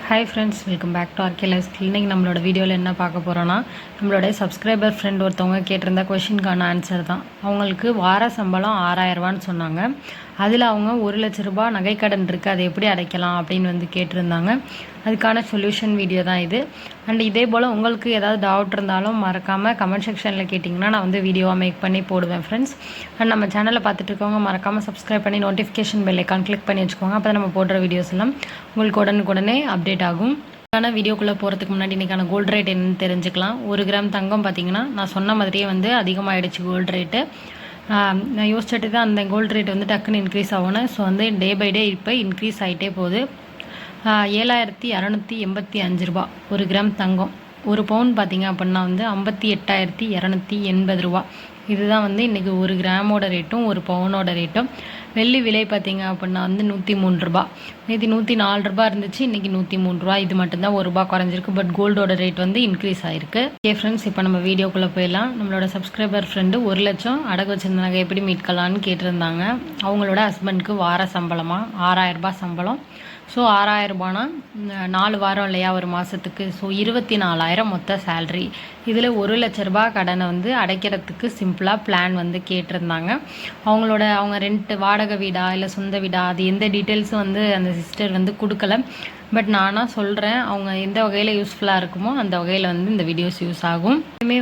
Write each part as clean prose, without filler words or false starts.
Hi friends, welcome back to RK life style. இன்றைக்கி நம்மளோட வீடியோவில் என்ன பார்க்க போகிறோன்னா, நம்மளோட சப்ஸ்கிரைபர் ஃப்ரெண்ட் ஒருத்தவங்க கேட்டிருந்த கொஷினுக்கான ஆன்சர் தான். அவங்களுக்கு வார சம்பளம் 6000 சொன்னாங்க. அதில் அவங்க 1,00,000 ரூபாய் நகைக்கடன் இருக்குது, அதை எப்படி அடைக்கலாம் அப்படின்னு கேட்டிருந்தாங்க. அதுக்கான சொல்யூஷன் வீடியோ தான் இது. அண்ட் இதே போல் உங்களுக்கு ஏதாவது டவுட் இருந்தாலும் மறக்காமல் கமெண்ட் செக்ஷனில் கேட்டிங்கன்னா நான் வீடியோவாக மேக் பண்ணி போடுவேன் ஃப்ரெண்ட்ஸ். அண்ட் நம்ம சேனலில் பார்த்துட்டு இருக்கவங்க மறக்காமல் சப்ஸ்கிரைப் பண்ணி நோட்டிஃபிகேஷன் பெல் ஐக்கான் கிளிக் பண்ணி வச்சுக்கோங்க. அப்போ தான் நம்ம போடுற வீடியோஸ் எல்லாம் உங்களுக்கு உடனுக்குடனே அப்டேட் ஆகும். வீடியோக்குள்ளே போகிறதுக்கு முன்னாடி இன்றைக்கான கோல்டு ரேட் என்னன்னு தெரிஞ்சுக்கலாம். 1 கிராம் தங்கம் பார்த்திங்கன்னா நான் சொன்ன மாதிரியே அதிகமாகிடுச்சு கோல்டு ரேட்டு. நான் யோசிச்சுட்டு தான் அந்த கோல்டு ரேட் டக்குன்னு இன்க்ரீஸ் ஆகணும். ஸோ டே பை டே இப்போ இன்க்ரீஸ் ஆகிட்டே போகுது. 7285 ரூபா 1 கிராம் தங்கம். 1 பவுன் பார்த்திங்க அப்படின்னா 58,280 ரூபா. இதுதான் இன்றைக்கி 1 கிராமோட ரேட்டும் 1 பவுனோட ரேட்டும். வெள்ளி விலை பார்த்திங்க அப்படின்னா 103 ரூபா. நேற்று 104 ரூபா இருந்துச்சு, இன்றைக்கி 103 ரூபா. இது மட்டும்தான் 1 ரூபா குறைஞ்சிருக்கு. பட் கோல்டோட ரேட் இன்க்ரீஸ் ஆகிருக்கு. ஓகே ஃப்ரெண்ட்ஸ், இப்போ நம்ம வீடியோக்குள்ளே போயிடலாம். நம்மளோட சப்ஸ்கிரைபர் ஃப்ரெண்டு 1 லட்சம் அடகு வச்சிருந்த நகை எப்படி மீட்கலான்னு கேட்டிருந்தாங்க. அவங்களோட ஹஸ்பண்டுக்கு வார சம்பளமாக 6000 ரூபாய் சம்பளம். ஸோ 6000 ரூபானா 4 வாரம் இல்லையா ஒரு மாதத்துக்கு. ஸோ 24,000 மொத்த சேல்ரி. இதில் 1,00,000 ரூபாய் கடனை அடைக்கிறதுக்கு சிம்பிளாக பிளான் கேட்டிருந்தாங்க. அவங்க ரெண்ட் வாடகை வீடா இல்லை சொந்த வீடா அது எந்த டீட்டெயில்ஸும் அந்த சிஸ்டர் கொடுக்கல. பட் நானாக சொல்கிறேன், அவங்க எந்த வகையில் யூஸ்ஃபுல்லாக இருக்குமோ அந்த வகையில் இந்த வீடியோஸ் யூஸ் ஆகும். இனிமே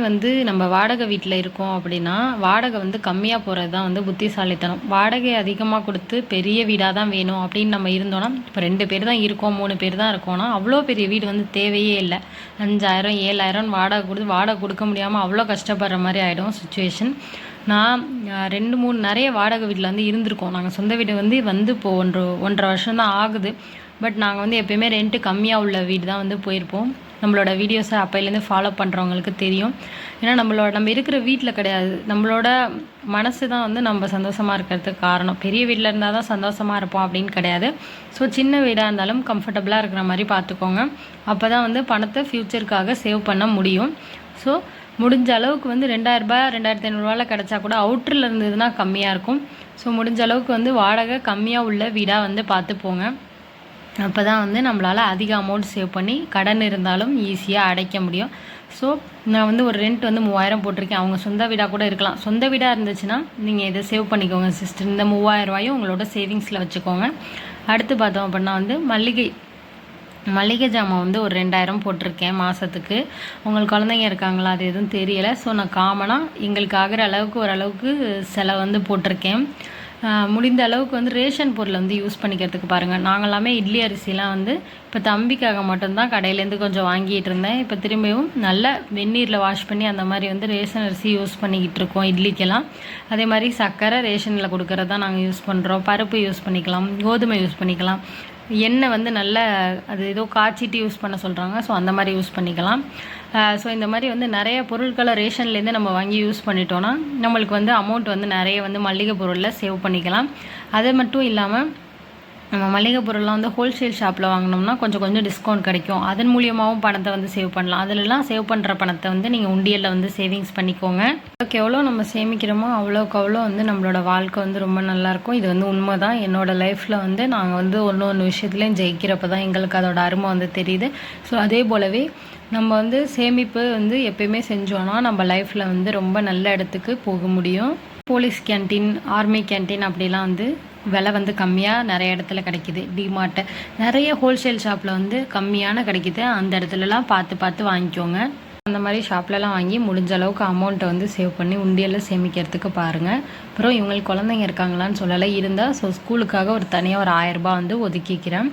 நம்ம வாடகை வீட்டில் இருக்கோம் அப்படின்னா வாடகை கம்மியாக போகிறது தான் புத்திசாலித்தனம். வாடகை அதிகமாக கொடுத்து பெரிய வீடாக தான் வேணும் அப்படின்னு நம்ம இருந்தோன்னா, இப்போ 2 பேர் தான் இருக்கோம் 3 பேர் தான் இருக்கோம்னா அவ்வளோ பெரிய வீடு தேவையே இல்லை. 5000 7000 வாடகை கொடுக்க முடியாமல் அவ்வளோ கஷ்டப்படுற மாதிரி ஆகிடும் சுச்சுவேஷன். நான் 2-3 நிறைய வாடகை வீட்டில் இருந்திருக்கோம். நாங்கள் சொந்த வீடு இப்போ 1.5 வருஷம் தான் ஆகுது. பட் நாங்கள் எப்போயுமே ரெண்ட்டு கம்மியாக உள்ள வீடு தான் போயிருப்போம். நம்மளோட வீடியோஸை அப்போலேருந்து ஃபாலோ பண்ணுறவங்களுக்கு தெரியும். ஏன்னா நம்ம இருக்கிற வீட்டில் கிடையாது, நம்மளோட மனசு தான் நம்ம சந்தோஷமாக இருக்கிறதுக்கு காரணம். பெரிய வீட்டில் இருந்தால் தான் சந்தோஷமாக இருப்போம் அப்படின்னு கிடையாது. ஸோ சின்ன வீடாக இருந்தாலும் கம்ஃபர்டபுளாக இருக்கிற மாதிரி பார்த்துக்கோங்க. அப்போ தான் பணத்தை ஃப்யூச்சருக்காக சேவ் பண்ண முடியும். ஸோ முடிஞ்ச அளவுக்கு 2,000 ரூபாய் 2,500 ரூபாயில் கிடச்சா கூட அவுட்டரில் இருந்ததுன்னா கம்மியாக இருக்கும். ஸோ முடிஞ்ச அளவுக்கு வாடகை கம்மியாக உள்ள வீடாக பார்த்து போங்க. அப்போ தான் நம்மளால் அதிக அமௌண்ட் சேவ் பண்ணி கடன் இருந்தாலும் ஈஸியாக அடைக்க முடியும். ஸோ நான் ஒரு ரெண்ட் 3000 போட்டிருக்கேன். அவங்க சொந்த வீடாக கூட இருக்கலாம். சொந்த வீடாக இருந்துச்சுன்னா நீங்கள் இதை சேவ் பண்ணிக்கோங்க சிஸ்டர். இந்த 3000 ரூபாயும் உங்களோட சேவிங்ஸில் வச்சுக்கோங்க. அடுத்து பார்த்தோம் அப்படின்னா மளிகை ஜாமான் ஒரு 2000 போட்டிருக்கேன் மாதத்துக்கு. உங்களுக்கு குழந்தைங்க இருக்காங்களா அது எதுவும் தெரியலை. ஸோ நான் காமனாக எங்களுக்கு ஆகிற அளவுக்கு ஓரளவுக்கு செலவு போட்டிருக்கேன். முடிந்த அளவுக்கு ரேஷன் பொருள் யூஸ் பண்ணிக்கிறதுக்கு பாருங்கள். நாங்களாமே இட்லி அரிசிலாம் இப்போ தம்பிக்காக மட்டும்தான் கடையிலேருந்து கொஞ்சம் வாங்கிட்டு இருந்தேன். இப்போ திரும்பியும் நல்ல வெந்நீரில் வாஷ் பண்ணி அந்த மாதிரி ரேஷன் அரிசி யூஸ் பண்ணிக்கிட்டு இருக்கோம் இட்லிக்கெல்லாம். அதே மாதிரி சர்க்கரை ரேஷனில் கொடுக்கறது தான் நாங்கள் யூஸ் பண்ணுறோம். பருப்பு யூஸ் பண்ணிக்கலாம், கோதுமை யூஸ் பண்ணிக்கலாம். எண்ணெய் நல்ல அது ஏதோ காய்ச்சிட்டு யூஸ் பண்ண சொல்கிறாங்க. ஸோ அந்த மாதிரி யூஸ் பண்ணிக்கலாம். ஸோ இந்த மாதிரி நிறைய பொருட்களை ரேஷன்லேருந்து நம்ம வாங்கி யூஸ் பண்ணிட்டோன்னா நம்மளுக்கு அமௌண்ட் நிறைய மளிகை பொருளில் சேவ் பண்ணிக்கலாம். அது மட்டும் இல்லாமல் நம்ம மளிகை பொருள்லாம் ஹோல்சேல் ஷாப்பில் வாங்கினோம்னா கொஞ்சம் டிஸ்கவுண்ட் கிடைக்கும். அதன் மூலியமாகவும் பணத்தை சேவ் பண்ணலாம். அதிலலாம் சேவ் பண்ணுற பணத்தை நீங்கள் உண்டியலில் சேவிங்ஸ் பண்ணிக்கோங்க. அதுக்கு எவ்வளோ நம்ம சேமிக்கிறோமோ அவ்வளோக்கு அவ்வளோ நம்மளோட வாழ்க்கை ரொம்ப நல்லாயிருக்கும். இது உண்மை தான். என்னோடய லைஃப்பில் நாங்கள் ஒன்று விஷயத்துலேயும் ஜெயிக்கிறப்ப தான் எங்களுக்கு அதோட அருமை தெரியுது. ஸோ அதே போலவே நம்ம சேமிப்பு எப்பயுமே செஞ்சோன்னா நம்ம லைஃப்பில் ரொம்ப நல்ல இடத்துக்கு போக முடியும். போலீஸ் கேன்டீன், ஆர்மி கேன்டீன் அப்படிலாம் விலை கம்மியாக நிறைய இடத்துல கிடைக்கிது. டிமார்ட்டு நிறைய ஹோல்சேல் ஷாப்பில் கம்மியான கிடைக்கிது. அந்த இடத்துலலாம் பார்த்து வாங்கிக்கோங்க. அந்த மாதிரி ஷாப்லலாம் வாங்கி முடிஞ்ச அளவுக்கு அமௌண்ட்டை சேவ் பண்ணி உண்டியலில் சேமிக்கிறதுக்கு பாருங்கள். அப்புறம் இவங்களுக்கு குழந்தைங்க இருக்காங்களான்னு சொல்லலை, இருந்தால் ஸோ ஸ்கூலுக்காக ஒரு தனியாக ஒரு 1000 ரூபாய் ஒதுக்கிக்கிறேன்.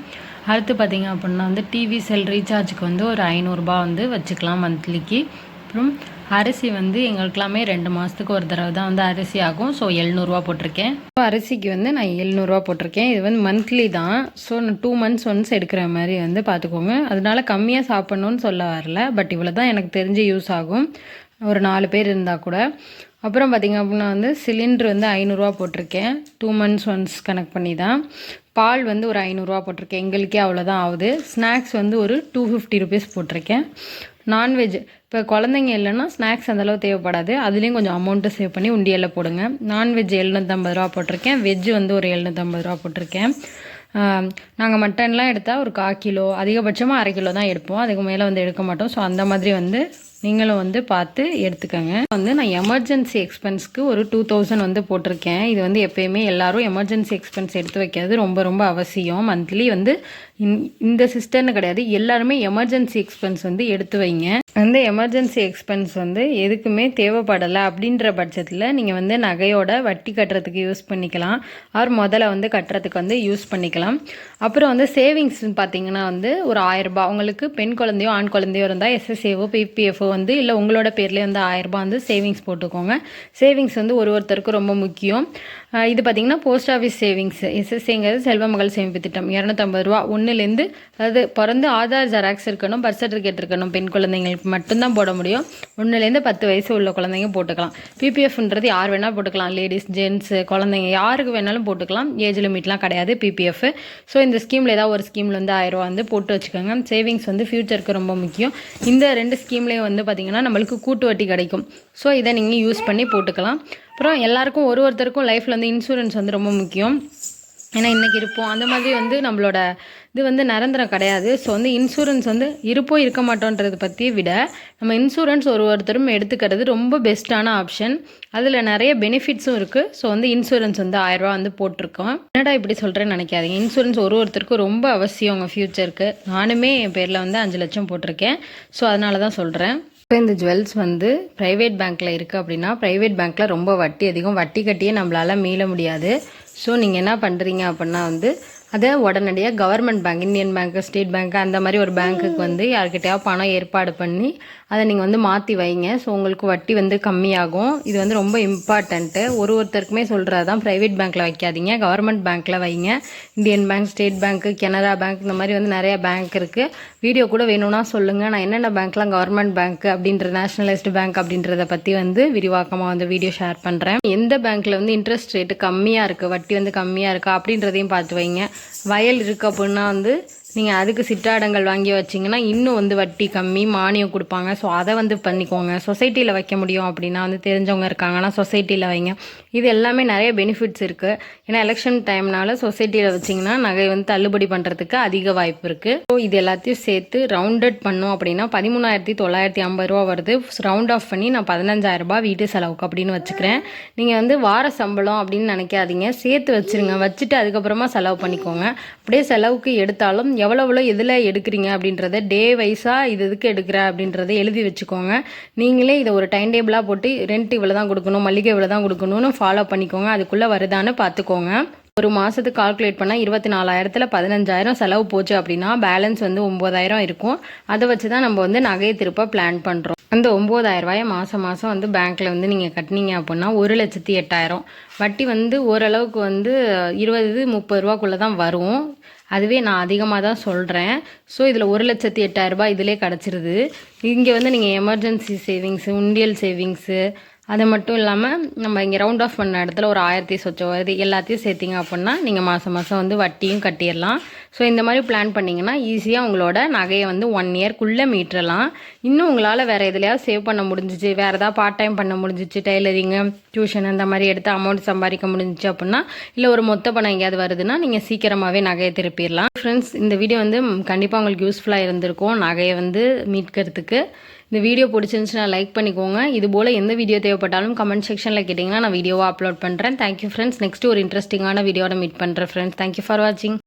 அடுத்து பார்த்திங்க அப்படின்னா டிவி செல் ரீசார்ஜுக்கு ஒரு 500 ரூபாய் வச்சுக்கலாம் மந்த்லிக்கு. அப்புறம் அரிசி எங்களுக்கெல்லாமே 2 மாதத்துக்கு ஒரு தடவை தான் அரிசி ஆகும். ஸோ 700 ரூபா போட்டிருக்கேன். அரிசிக்கு நான் 700 ரூபா போட்டிருக்கேன். இது மந்த்லி தான். ஸோ நான் 2 months ஒன்ஸ் எடுக்கிற மாதிரி பார்த்துக்கோங்க. அதனால கம்மியாக சாப்பிட்ணுன்னு சொல்ல வரல. பட் இவ்வளோ தான் எனக்கு தெரிஞ்சு யூஸ் ஆகும், ஒரு 4 பேர் இருந்தால் கூட. அப்புறம் பார்த்திங்க அப்படின்னா சிலிண்டர் 500 ரூபா போட்டிருக்கேன். 2 months ஒன்ஸ் கனெக்ட் பண்ணி தான். பால் ஒரு 500 ரூபா போட்டிருக்கேன். எங்களுக்கே அவ்வளோதான் ஆகுது. ஸ்நாக்ஸ் ஒரு 250 rupees போட்டிருக்கேன். நான்வெஜ் இப்போ குழந்தைங்க இல்லைன்னா ஸ்நாக்ஸ் அந்தளவு தேவைப்படாது. அதுலேயும் கொஞ்சம் அமௌண்ட்டு சேவ் பண்ணி உண்டியலில் போடுங்க. நான்வெஜ் 750 ரூபா போட்டிருக்கேன். வெஜ்ஜு ஒரு 750 ரூபா போட்டிருக்கேன். நாங்கள் மட்டன்லாம் எடுத்தால் ஒரு 1/4 கிலோ அதிகபட்சமாக 1/2 கிலோ தான் எடுப்போம். அதுக்கு மேலே வந்து எடுக்க மாட்டோம். ஸோ அந்த மாதிரி வந்து நீங்களும் வந்து பார்த்து எடுத்துக்கோங்க. வந்து நான் எமர்ஜென்சி எக்ஸ்பென்ஸ்க்கு ஒரு 2000 வந்து போட்டிருக்கேன். இது வந்து எப்போயுமே எல்லோரும் எமர்ஜென்சி எக்ஸ்பென்ஸ் எடுத்து வைக்கிறது ரொம்ப ரொம்ப அவசியம். மந்த்லி வந்து இந்த சிஸ்டர்னு கிடையாது, எல்லாருமே எமர்ஜென்சி எக்ஸ்பென்ஸ் வந்து எடுத்து வைங்க. அந்த எமர்ஜென்சி எக்ஸ்பென்ஸ் வந்து எதுக்குமே தேவைப்படலை அப்படின்ற பட்சத்தில் நீங்கள் வந்து நகையோட வட்டி கட்டுறதுக்கு யூஸ் பண்ணிக்கலாம், ஆர் முதல்ல வந்து கட்டுறதுக்கு வந்து யூஸ் பண்ணிக்கலாம். அப்புறம் வந்து சேவிங்ஸ் பார்த்தீங்கன்னா வந்து ஒரு 1000 ரூபாய் உங்களுக்கு பெண் குழந்தையோ ஆண் குழந்தையோ இருந்தால் எஸ்எஸ்ஏவோ பிபிஎஃப்ஓ வந்து இல்லை உங்களோட பேர்லேயே வந்து 1000 ரூபாய் வந்து சேவிங்ஸ் போட்டுக்கோங்க. சேவிங்ஸ் வந்து ஒருத்தருக்கும் ரொம்ப முக்கியம். இது பார்த்திங்கன்னா போஸ்ட் ஆஃபீஸ் சேவிங்ஸ் எஸ்எஸ்ஏங்கிறது செல்வ மகள் சேமிப்பு திட்டம் 250 ரூபா. ஒன்றுலேருந்து அதாவது பிறந்து ஆதார் ஜெராக்ஸ் இருக்கணும், பர்த் சர்டிஃபிகேட் இருக்கணும். பெண் குழந்தைங்களுக்கு மட்டும்தான் போட முடியும். 1லேருந்து 10 வயசு உள்ள குழந்தைங்க போட்டுக்கலாம். பிபிஎஃப்ன்றது யார் வேணால் போட்டுக்கலாம், லேடிஸ் ஜென்ட்ஸு குழந்தைங்க யாருக்கு வேணாலும் போட்டுக்கலாம். ஏஜ் லிமிட்லாம் கிடையாது பிபிஎஃப். ஸோ இந்த ஸ்கீமில் ஏதாவது ஒரு ஸ்கீமில் வந்து 1000 ரூபா வந்து போட்டு வச்சுக்கோங்க. சேவிங்ஸ் வந்து ஃப்யூச்சருக்கு ரொம்ப முக்கியம். இந்த 2 ஸ்கீம்லேயும் வந்து பார்த்திங்கன்னா நம்மளுக்கு கூட்டு வட்டி கிடைக்கும். ஸோ இதை நீங்கள் யூஸ் பண்ணி போட்டுக்கலாம். அப்புறம் எல்லாருக்கும் ஒருத்தருக்கும் லைஃப்பில் வந்து இன்சூரன்ஸ் வந்து ரொம்ப முக்கியம். ஏன்னா இன்றைக்கி இருப்போம் அந்த மாதிரி வந்து நம்மளோட இது வந்து நிரந்தரம் கிடையாது. ஸோ வந்து இன்சூரன்ஸ் வந்து இருப்போம் இருக்க மாட்டோன்றதை பற்றி விட நம்ம இன்சூரன்ஸ் ஒருத்தரும் எடுத்துக்கிறது ரொம்ப பெஸ்ட்டான ஆப்ஷன். அதில் நிறைய பெனிஃபிட்ஸும் இருக்குது. ஸோ வந்து இன்சூரன்ஸ் வந்து 1000 ரூபா வந்து போட்டிருக்கோம். என்னடா இப்படி சொல்கிறேன்னு நினைக்காதீங்க, இன்சூரன்ஸ் ஒருத்தருக்கும் ரொம்ப அவசியம் உங்கள் ஃப்யூச்சருக்கு. நானுமே என் பேரில் வந்து 5 லட்சம் போட்டிருக்கேன். ஸோ அதனால தான் சொல்கிறேன். இப்போ இந்த ஜுவல்ஸ் வந்து ப்ரைவேட் பேங்க்கில் இருக்குது அப்படின்னா ப்ரைவேட் பேங்க்கில் ரொம்ப வட்டி அதிகம், வட்டி கட்டியே நம்மளால் மீள முடியாது. ஸோ நீங்கள் என்ன பண்ணுறீங்க அப்படின்னா வந்து அதை உடனடியாக கவர்மெண்ட் பேங்க், இந்தியன் பேங்க்கு, ஸ்டேட் பேங்க்கு அந்த மாதிரி ஒரு பேங்க்குக்கு வந்து யார்கிட்டயாவது பணம் ஏற்பாடு பண்ணி அதை நீங்கள் வந்து மாற்றி வைங்க. ஸோ உங்களுக்கு வட்டி வந்து கம்மியாகும். இது வந்து ரொம்ப இம்பார்ட்டண்ட்டு. ஒருத்தருக்குமே சொல்கிறது தான், ப்ரைவேட் பேங்க்கில் வைக்காதீங்க, கவர்மெண்ட் பேங்க்கில் வைங்க. இந்தியன் பேங்க், ஸ்டேட் பேங்க்கு, கனரா பேங்க் இந்த மாதிரி வந்து நிறைய பேங்க் இருக்குது. வீடியோ கூட வேணும்னா சொல்லுங்கள், நான் என்னென்ன பேங்க்லாம் கவர்மெண்ட் பேங்க் அப்படின்ற நேஷனலைஸ்டு பேங்க் அப்படின்றத பற்றி வந்து விரிவாக்கமாக வந்து வீடியோ ஷேர் பண்ணுறேன். எந்த பேங்க்கில் வந்து இன்ட்ரெஸ்ட் ரேட்டு கம்மியாக இருக்குது, வட்டி வந்து கம்மியாக இருக்கா அப்படின்றதையும் பார்த்து வைங்க. வயல் இருக்குது அப்படின்னா வந்து நீங்கள் அதுக்கு சிட்டாடங்கள் வாங்கி வச்சிங்கன்னா இன்னும் வந்து வட்டி கம்மி, மானியம் கொடுப்பாங்க. ஸோ அதை வந்து பண்ணிக்கோங்க. சொசைட்டியில் வைக்க முடியும் அப்படின்னா வந்து தெரிஞ்சவங்க இருக்காங்கன்னா சொசைட்டியில் வைங்க. இது எல்லாமே நிறைய பெனிஃபிட்ஸ் இருக்குது. ஏன்னா எலெக்ஷன் டைம்னால சொசைட்டியில் வச்சிங்கன்னா நகை வந்து தள்ளுபடி பண்ணுறதுக்கு அதிக வாய்ப்பு இருக்குது. ஸோ இது எல்லாத்தையும் சேர்த்து ரவுண்டட் பண்ணோம் அப்படின்னா 13,950 ரூபா வருது. ரவுண்ட் ஆஃப் பண்ணி நான் 15,000 ரூபாய் வீட்டு செலவுக்கு அப்படின்னு வச்சுக்கிறேன். நீங்கள் வந்து வார சம்பளம் அப்படின்னு நினைக்காதீங்க, சேர்த்து வச்சுருங்க. வச்சுட்டு அதுக்கப்புறமா செலவு பண்ணிக்கோங்க. அப்படியே செலவுக்கு எடுத்தாலும் எவ்வளோ எதில் எடுக்கிறீங்க அப்படின்றத டே வைஸாக இது எதுக்கு எடுக்கிற அப்படின்றத எழுதி வச்சுக்கோங்க. நீங்களே இதை ஒரு டைம் டேபிளாக போட்டு ரெண்ட் இவ்வளோ தான் கொடுக்கணும், மளிகை இவ்வளோ தான் கொடுக்கணும்னு ஃபாலோ பண்ணிக்கோங்க. அதுக்குள்ளே வருதான்னு பார்த்துக்கோங்க. ஒரு மாதத்துக்கு கால்குலேட் பண்ணால் 24,000ல் 15,000 செலவு போச்சு அப்படின்னா பேலன்ஸ் வந்து 9,000 இருக்கும். அதை வச்சு தான் நம்ம வந்து நகையை திருப்ப பிளான் பண்ணுறோம். அந்த 9,000 ரூபாயை மாதம் வந்து பேங்க்கில் வந்து நீங்கள் கட்டினீங்க அப்படின்னா 1,08,000. வட்டி வந்து ஓரளவுக்கு வந்து 20-30 ரூபாக்குள்ளே தான் வரும். அதுவே நான் அதிகமாக தான் சொல்கிறேன். ஸோ இதில் 1,08,000 ரூபாய் இதிலே கிடச்சிருது. இங்கே வந்து நீங்கள் எமர்ஜென்சி சேவிங்ஸு, உண்டியல் சேவிங்ஸு, அது மட்டும் இல்லாமல் நம்ம இங்கே ரவுண்ட் ஆஃப் பண்ண இடத்துல ஒரு 1000 சொச்சம் வருது. எல்லாத்தையும் சேர்த்திங்க அப்படின்னா நீங்கள் மாதம் வந்து வட்டியும் கட்டிடலாம். ஸோ இந்த மாதிரி பிளான் பண்ணிங்கன்னா ஈஸியாக உங்களோட நகையை வந்து 1 இயர்க்குள்ளே மீட்டலாம். இன்னும் உங்களால் வேறு எதுலையாவது சேவ் பண்ண முடிஞ்சிச்சு, வேறு ஏதாவது பார்ட் டைம் பண்ண முடிஞ்சிச்சு, டெய்லரிங்கு, டியூஷன் அந்த மாதிரி எடுத்து அமௌண்ட் சம்பாதிக்க முடிஞ்சிச்சு அப்படின்னா, இல்லை ஒரு மொத்த பணம் எங்கேயாவது வருதுன்னா நீங்கள் சீக்கிரமாகவே நகையை திருப்பிடலாம். ஃப்ரெண்ட்ஸ், இந்த வீடியோ வந்து கண்டிப்பாக உங்களுக்கு யூஸ்ஃபுல்லாக இருந்திருக்கும் நகையை வந்து மீட்கிறதுக்கு. இந்த வீடியோ பிடிச்சிருந்துச்சுன்னா லைக் பண்ணிக்கோங்க. இது போல் எந்த வீடியோ தேவைப்பட்டாலும் கமெண்ட் செக்ஷனில் கேட்டிங்கன்னா நான் வீடியோவாக அப்லோட் பண்ணுறேன். Thank you friends. நெக்ஸ்ட்டு ஒரு இன்ட்ரெஸ்டிங்கான வீடியோட மீட் பண்ணுறேன் ஃப்ரெண்ட்ஸ். தேங்க்யூ ஃபார் வாட்சிங்.